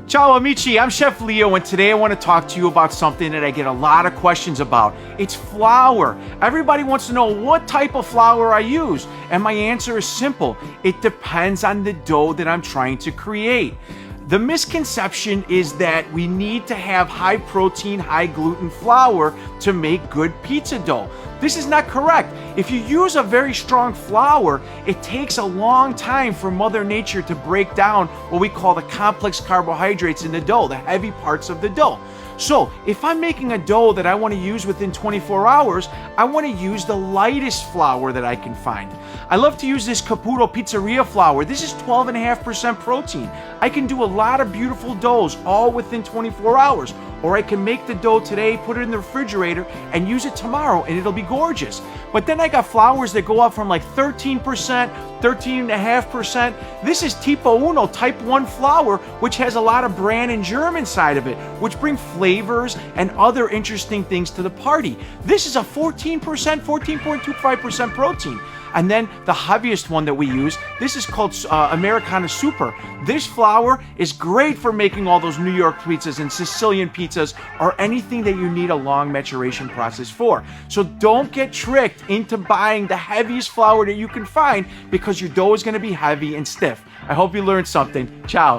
Ciao amici, I'm Chef Leo, and today I want to talk to you about something that I get a lot of questions about. It's flour. Everybody wants to know what type of flour I use, and my answer is simple. It depends on the dough that I'm trying to create. The misconception is that we need to have high protein, high gluten flour to make good pizza dough. This is not correct. If you use a very strong flour, it takes a long time for Mother Nature to break down what we call the complex carbohydrates in the dough, the heavy parts of the dough. So if I'm making a dough that I want to use within 24 hours, I want to use the lightest flour that I can find. I love to use this Caputo Spizzirri flour. This is 12.5% protein. I can do a lot of beautiful doughs all within 24 hours. Or I can make the dough today, put it in the refrigerator, and use it tomorrow, and it'll be gorgeous. But then I got flours that go up from like 13%, 13.5%. This is Tipo Uno, type 1 flour, which has a lot of bran and germ inside of it, which bring flavors and other interesting things to the party. This is a 14%, 14.25% protein. And then the heaviest one that we use, this is called Americana Super. This flour is great for making all those New York pizzas and Sicilian pizzas or anything that you need a long maturation process for. So don't get tricked into buying the heaviest flour that you can find because your dough is going to be heavy and stiff. I hope you learned something. Ciao.